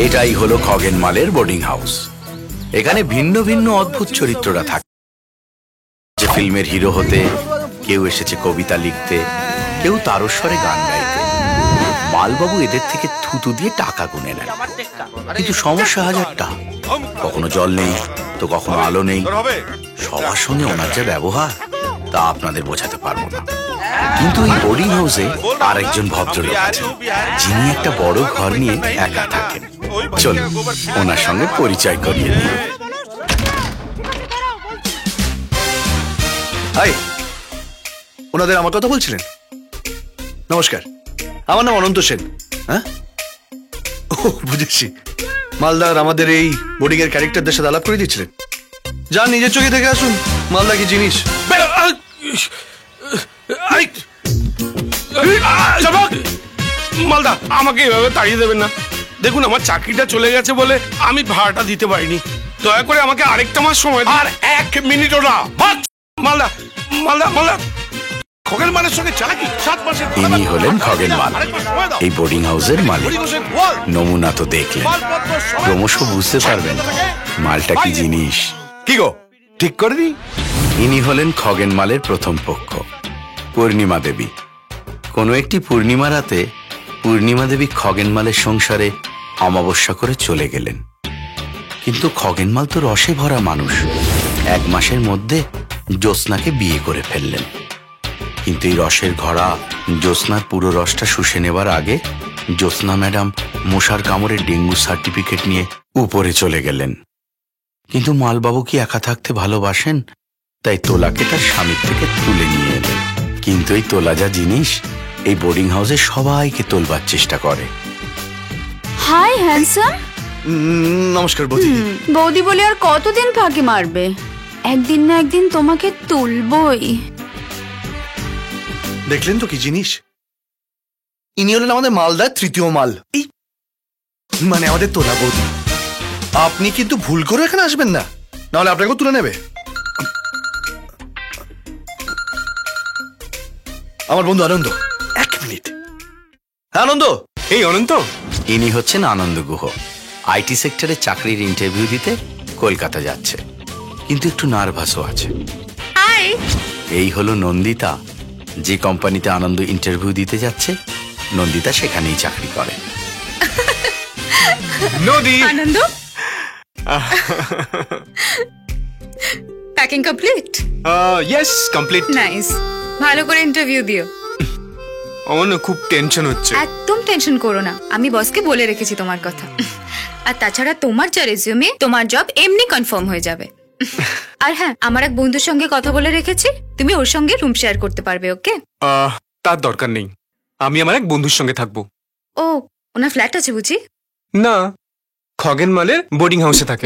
এটাই হলো খগেন মালের বোর্ডিং হাউস। এখানে ভিন্ন ভিন্ন অদ্ভুত চরিত্ররা থাকে। যে ফিল্মের হিরো হতে, কেউ এসেছে কবিতা লিখতে, কেউ তারস্বরে গান গাইতে। মালবাবু এদের থেকে থুতু দিয়ে টাকা গুনে নেন, কিন্তু সমস্যা হাজারটা। কখনো জল নেই তো কখনো আলো নেই। সবার সঙ্গে ওনার যে ব্যবহার তা আপনাদের বোঝাতে পারবো না। কিন্তু এই বোর্ডিং হাউসে আরেকজন ভদ্রলোক আছেন, যিনি একটা বড় ঘর নিয়ে একা থাকেন। চলুন ওনার সঙ্গে পরিচয় করিয়ে দিই। হাই, ওনাদের আমার কথা বলছিলেন? নমস্কার, আমার নাম অনন্ত সেন। হ্যাঁ, ও বুঝেছি। মালদার আমাদের এই বোর্ডিং এর ক্যারেক্টারদের সাথে আলাপ করে দিচ্ছিলেন। যান, নিজের চোখে দেখে আসুন মালদা কি জিনিস। মালদা, আমাকে এভাবে তাড়িয়ে দেবেন না। দেখুন, আমার চাকরিটা চলে গেছে বলে আমি ভাড়াটা দিতে পারিনি। দয়া করে আমাকে আরেকটা মাস সময়, আর 1 মিনিটও না। মালদা মালদা মালদা খগেন মালের সঙ্গে চালাকি 7 মাসের। ইনি হলেন খগেন মাল, এই বোর্ডিং হাউসের মালিক। নমুনা তো দেখলেন, ক্রমশ বুঝতে পারবেন মালটা কি জিনিস। কি গো, ঠিক করে দি? ইনি হলেন খগেন মালের প্রথম পক্ষ, পূর্ণিমা দেবী। কোনো একটি পূর্ণিমা রাতে পূর্ণিমা দেবী খগেন মালের সংসারে অমাবস্যা করে চলে গেলেন। কিন্তু খগেন মাল তো রসে ভরা মানুষ, 1 মাসের মধ্যে জ্যোৎস্নাকে বিয়ে করে ফেললেন। কিন্তু এই রসের ঘরা জ্যোৎস্নার পুরো রসটা শুষে নেবার আগে জ্যোৎস্না ম্যাডাম মশার কামড়ে ডেঙ্গু সার্টিফিকেট নিয়ে উপরে চলে গেলেন। কিন্তু মালবাবু কি একা থাকতে ভালোবাসেন, তাই তোলাকে তার স্বামীর থেকে তুলে নিয়ে এলেন। কিন্তু এই তোলা যা জিনিস, এই বোর্ডিং হাউসে সবাইকে তোলবার চেষ্টা করে। Hi handsome. নমস্কার বৌদি। বৌদি বলে আর কতদিন ফাঁকি মারবে? একদিন না একদিন তোমাকে তুলবই। দেখলেন তো কি জিনিস? ইনি হলেন আমাদের মালদার 3য় মাল, এই মানে আমাদের তোলা বৌদি। আপনি কিন্তু ভুল করে এখানে আসবেন না, নাহলে আপনাকেও তুলে নেবে। আমার বন্ধু আনন্দ। 1 মিনিট। আনন্দ। এই অনন্ত, ইনি হচ্ছেন আনন্দ গুহ। আইটি সেক্টরে চাকরির ইন্টারভিউ দিতে কলকাতা যাচ্ছে, কিন্তু একটু নার্ভাসও আছে। এই হলো নন্দিতা, যে কোম্পানিতে আনন্দ ইন্টারভিউ দিতে যাচ্ছে নন্দিতা সেখানেই চাকরি করে। নদী। Anand, packing complete? Yes, complete. Nice, ভালো করে ইন্টারভিউ দিও। আমার না খুব টেনশন হচ্ছে। একদম টেনশন করো না, আমি বসকে বলে রেখেছি তোমার কথা। আর তাছাড়া তোমার যা রেজিউমে, তোমার জব এমনি কনফার্ম হয়ে যাবে। আর হ্যাঁ, আমার এক বন্ধুর সঙ্গে কথা বলে রেখেছি, তুমি ওর সঙ্গে রুম শেয়ার করতে পারবে। ওকে? তার দরকার নেই, আমি আমার এক বন্ধুর সঙ্গে থাকবো। ও, ওনার ফ্ল্যাট আছে বুঝি? না, খগেন মালের বোর্ডিং হাউসে থাকে।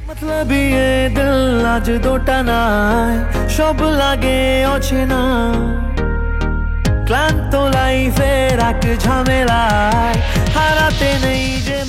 मतलब ये दिल आज दोटा नाय सब लागे অচেনা ক্লান্ত লাইফের এক ঝামেলায় হারাতে নেই যে